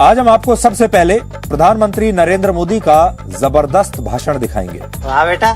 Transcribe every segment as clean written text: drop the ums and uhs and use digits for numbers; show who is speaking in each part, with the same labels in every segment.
Speaker 1: आज हम आपको सबसे पहले प्रधानमंत्री नरेंद्र मोदी का जबरदस्त भाषण दिखाएंगे।
Speaker 2: वाह बेटा।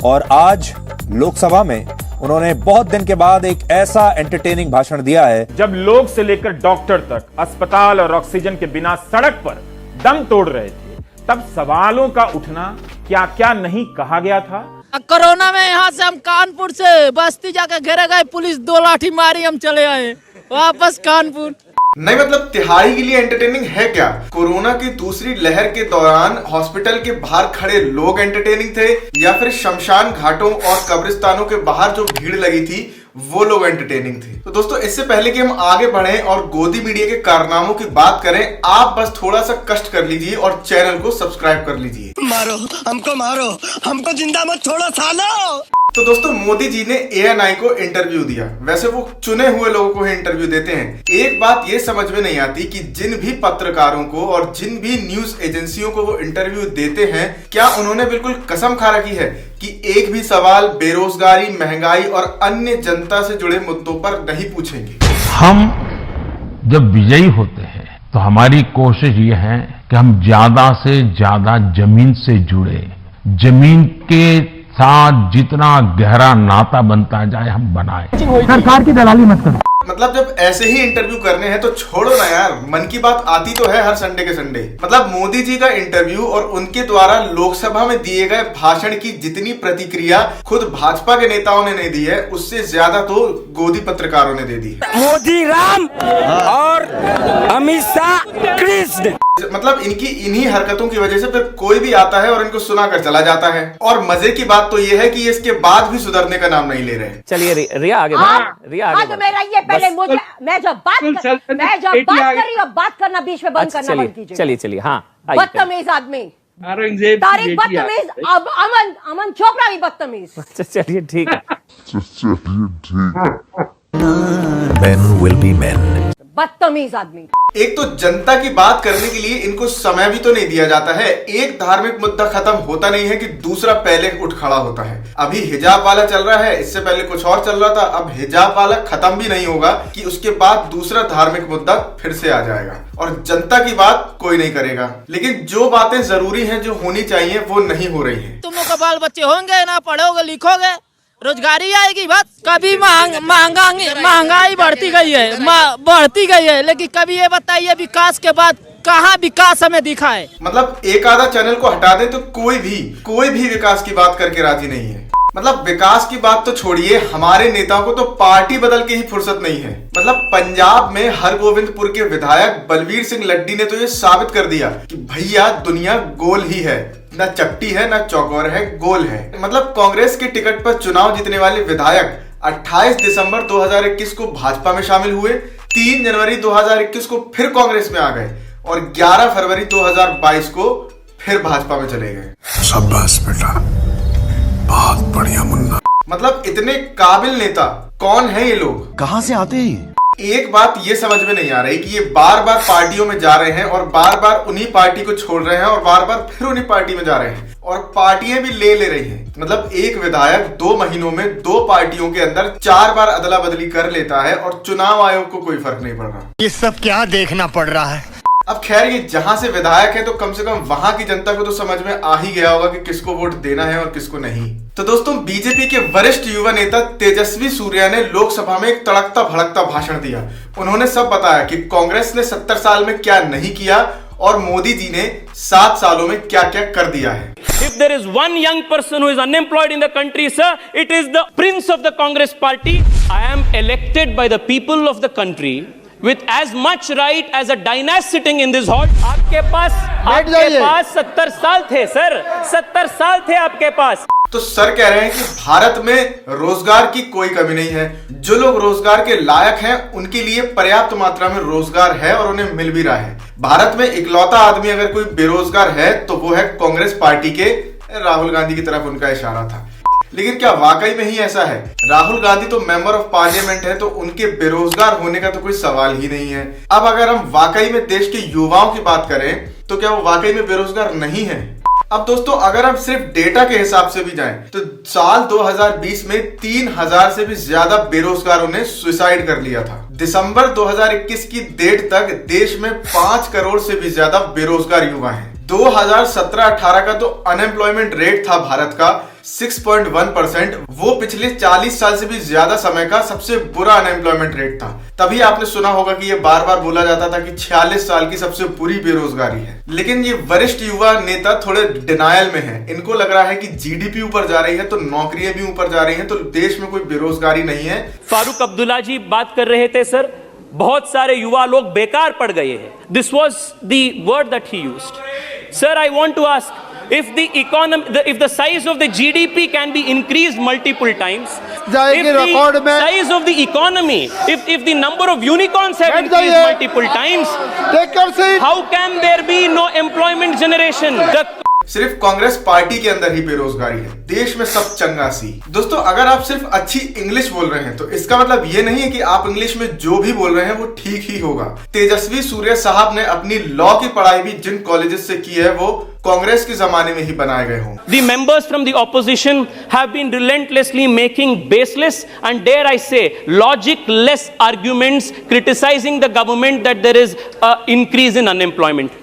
Speaker 1: और आज लोकसभा में उन्होंने बहुत दिन के बाद एक ऐसा एंटरटेनिंग भाषण दिया है
Speaker 3: जब लोग से लेकर डॉक्टर तक अस्पताल और ऑक्सीजन के बिना सड़क पर दम तोड़ रहे थे, तब सवालों का उठना क्या क्या नहीं कहा गया था।
Speaker 4: कोरोना में यहाँ से हम कानपुर से बस्ती जाकर घेरे गए, पुलिस 2 लाठी मारी, हम चले आए वापस कानपुर।
Speaker 5: नहीं मतलब तिहाड़ी के लिए एंटरटेनिंग है क्या? कोरोना की दूसरी लहर के दौरान हॉस्पिटल के बाहर खड़े लोग एंटरटेनिंग थे, या फिर शमशान घाटों और कब्रिस्तानों के बाहर जो भीड़ लगी थी वो लोग एंटरटेनिंग थे? तो दोस्तों, इससे पहले कि हम आगे बढ़ें और गोदी मीडिया के कारनामों की बात करें, आप बस थोड़ा सा कष्ट कर लीजिए और चैनल को सब्सक्राइब कर लीजिए।
Speaker 6: मारो हमको जिंदा मत छोड़ो सालो।
Speaker 5: तो दोस्तों, मोदी जी ने ANI को इंटरव्यू दिया। वैसे वो चुने हुए लोगों को ही इंटरव्यू देते हैं। एक बात ये समझ में नहीं आती कि जिन भी पत्रकारों को और जिन भी न्यूज एजेंसियों को वो इंटरव्यू देते हैं, क्या उन्होंने बिल्कुल कसम खा रखी है कि एक भी सवाल बेरोजगारी, महंगाई और अन्य जनता से जुड़े मुद्दों पर नहीं पूछेंगे?
Speaker 7: हम जब विजयी होते हैं तो हमारी कोशिश ये है कि हम ज्यादा से ज्यादा जमीन से जुड़े, जमीन के साथ जितना गहरा नाता बनता जाए हम बनाए।
Speaker 8: सरकार की दलाली मत करो।
Speaker 5: मतलब जब ऐसे ही इंटरव्यू करने हैं तो छोड़ो ना यार, मन की बात आती तो है हर संडे के संडे। मतलब मोदी जी का इंटरव्यू और उनके द्वारा लोकसभा में दिए गए भाषण की जितनी प्रतिक्रिया खुद भाजपा के नेताओं ने नहीं दी है, उससे ज्यादा तो गोदी पत्रकारों ने दे दी है।
Speaker 6: मोदी राम और अमित शाह कृष्ण।
Speaker 5: मतलब इनकी इन्हीं हरकतों की वजह से फिर कोई भी आता है और इनको सुनाकर चला जाता है। और मजे की बात तो ये है कि इसके बाद भी सुधरने का नाम नहीं ले रहे।
Speaker 2: चलिए रिया आगे रिया आगे
Speaker 9: मेरा ये पहले मुझे मैं जब बात कर रही हूँ, बात करना बीच में बंद करना बंद कीजिए।
Speaker 2: चलिए हाँ।
Speaker 9: बदतमीज आदमी तारिक बदतमीज, अब अमन चोपड़ा भी बदतमीज।
Speaker 2: चलिए ठीक है।
Speaker 1: Men will be men।
Speaker 9: बदतमीज आदमी।
Speaker 5: एक तो जनता की बात करने के लिए इनको समय भी तो नहीं दिया जाता है। एक धार्मिक मुद्दा खत्म होता नहीं है कि दूसरा पहले उठ खड़ा होता है। अभी हिजाब वाला चल रहा है, इससे पहले कुछ और चल रहा था, अब हिजाब वाला खत्म भी नहीं होगा कि उसके बाद दूसरा धार्मिक मुद्दा फिर से आ जाएगा और जनता की बात कोई नहीं करेगा। लेकिन जो बातें जरूरी हैं, जो होनी चाहिए, वो नहीं हो रही है।
Speaker 4: तुम लोग का बाल बच्चे होंगे, ना पढ़ोगे लिखोगे, रोजगारी आएगी, बात कभी महंगाई बढ़ती गई है, लेकिन कभी ये बताइए विकास के बाद कहाँ विकास हमें दिखा है? मतलब
Speaker 5: एक आधा चैनल को हटा दे तो कोई भी विकास की बात करके राजी नहीं है। मतलब विकास की बात तो छोड़िए, हमारे नेताओं को तो पार्टी बदल के ही फुर्सत नहीं है। मतलब पंजाब में हरगोविंदपुर के विधायक बलवीर सिंह लड्डी ने तो ये साबित कर दिया कि भैया दुनिया गोल ही है, ना चपटी है ना चौकोर है, गोल है। मतलब कांग्रेस के टिकट पर चुनाव जीतने वाले विधायक 28 दिसंबर 2021 को भाजपा में शामिल हुए, 3 जनवरी 2021 को फिर कांग्रेस में आ गए और 11 फरवरी 2022 को फिर भाजपा में चले गए।
Speaker 6: शाबाश बेटा, बहुत बढ़िया मुन्ना।
Speaker 5: मतलब इतने काबिल नेता कौन है ये लोग?
Speaker 6: कहाँ से आते हैं?
Speaker 5: एक बात ये समझ में नहीं आ रही कि ये बार बार पार्टियों में जा रहे हैं और बार बार उन्हीं पार्टी को छोड़ रहे हैं और बार बार फिर उन्हीं पार्टी में जा रहे हैं और पार्टियां भी ले रही हैं। मतलब एक विधायक 2 महीनों में 2 पार्टियों के अंदर 4 बार अदला बदली कर लेता है और चुनाव आयोग को कोई फर्क नहीं पड़ रहा।
Speaker 6: ये सब क्या देखना पड़ रहा है?
Speaker 5: अब खैर, ये जहां से विधायक है तो कम से कम वहां की जनता को तो समझ में आ ही गया होगा कि किसको वोट देना है और किसको नहीं। तो दोस्तों, बीजेपी के वरिष्ठ युवा नेता तेजस्वी सूर्या ने लोकसभा में एक तड़कता भड़कता भाषण दिया। उन्होंने सब बताया कि कांग्रेस ने 70 साल में क्या नहीं किया और मोदी जी ने 7 सालों में क्या क्या कर दिया है।
Speaker 10: If there is one young person who is unemployed in the country, sir, it is the prince of the Congress party. I am elected by the people of the country with as much right as a dynast sitting in this hall. आपके पास 70 साल थे sir, 70 साल थे आपके पास।
Speaker 5: तो sir कह रहे हैं कि भारत में रोजगार की कोई कमी नहीं है। जो लोग रोजगार के लायक हैं उनके लिए पर्याप्त मात्रा में रोजगार है और उन्हें मिल भी रहा है। भारत में इकलौता आदमी अगर कोई बेरोजगार है तो वो है कांग्रेस पार्टी के राहुल गांधी की तरफ उनका इशारा था। लेकिन क्या वाकई में ही ऐसा है? राहुल गांधी तो मेंबर ऑफ पार्लियामेंट है, तो उनके बेरोजगार होने का तो कोई सवाल ही नहीं है। अब अगर हम वाकई में देश के युवाओं की बात करें तो क्या वो वाकई में बेरोजगार नहीं है? अब दोस्तों अगर हम सिर्फ डेटा के हिसाब से भी जाएं तो साल 2020 में 3000 से भी ज्यादा बेरोजगारों ने सुसाइड कर लिया था। दिसंबर 2021 की डेट तक देश में 5 करोड़ से भी ज्यादा बेरोजगार युवा हैं। 2017-18 का तो अनएम्प्लॉयमेंट रेट था भारत का 6.1%, वो पिछले 40 साल से भी ज्यादा समय का सबसे बुरा अनएम्प्लॉयमेंट रेट था। तभी आपने सुना होगा कि ये बार बार बोला जाता था कि 46 साल की सबसे बुरी बेरोजगारी है। लेकिन ये वरिष्ठ युवा नेता थोड़े डिनायल में हैं। इनको लग रहा है कि जीडीपी ऊपर जा रही है तो नौकरियां भी ऊपर जा रही हैं, तो देश में कोई बेरोजगारी नहीं है।
Speaker 10: फारूक अब्दुल्ला जी बात कर रहे थे सर, बहुत सारे युवा लोग बेकार पड़ गए हैं। This was the word that he used. Sir, I want to ask, if the economy, if the size of the GDP can be increased multiple times, if the size of the economy, if the number of unicorns have increased multiple times, how can there be no employment generation?
Speaker 5: सिर्फ Congress party के अंदर ही बेरोजगारी है, देश में सब चंगासी। दोस्तों अगर आप सिर्फ अच्छी इंग्लिश बोल रहे हैं तो इसका मतलब ये नहीं है कि आप इंग्लिश में जो भी बोल रहे हैं वो ठीक ही होगा। तेजस्वी सूर्य साहब ने अपनी लॉ की पढ़ाई भी जिन कॉलेजेस से की है वो कांग्रेस के जमाने में ही बनाए गए हों।
Speaker 10: The members from the opposition have been relentlessly making baseless and dare I say logic-less arguments criticizing the government that there is an increase in unemployment.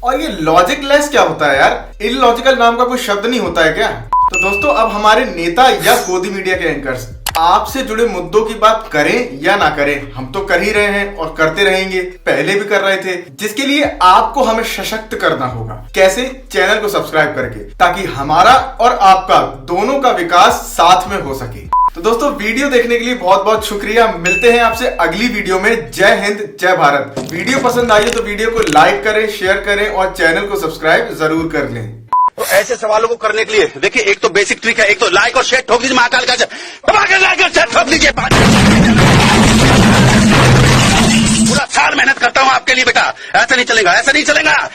Speaker 5: और ये लॉजिकलेस क्या होता है यार? इलॉजिकल नाम का कोई शब्द नहीं होता है क्या? तो दोस्तों अब हमारे नेता या गोदी मीडिया के एंकर्स आपसे जुड़े मुद्दों की बात करें या ना करें, हम तो कर ही रहे हैं और करते रहेंगे, पहले भी कर रहे थे, जिसके लिए आपको हमें सशक्त करना होगा। कैसे? चैनल को सब्सक्राइब करके, ताकि हमारा और आपका दोनों का विकास साथ में हो सके। तो दोस्तों वीडियो देखने के लिए बहुत बहुत शुक्रिया। मिलते हैं आपसे अगली वीडियो में। जय हिंद, जय भारत। वीडियो पसंद आई तो वीडियो को लाइक करें, शेयर करें और चैनल को सब्सक्राइब जरूर कर लें।
Speaker 6: तो ऐसे सवालों को करने के लिए देखिए, एक तो बेसिक ट्रिक है, एक तो लाइक और शेयर ठोक दीजिए, महाकाल का लाइक और शेयर ठोक दीजिए। पूरा साल मेहनत करता हूं आपके लिए बेटा, ऐसा नहीं चलेगा, ऐसा नहीं चलेगा।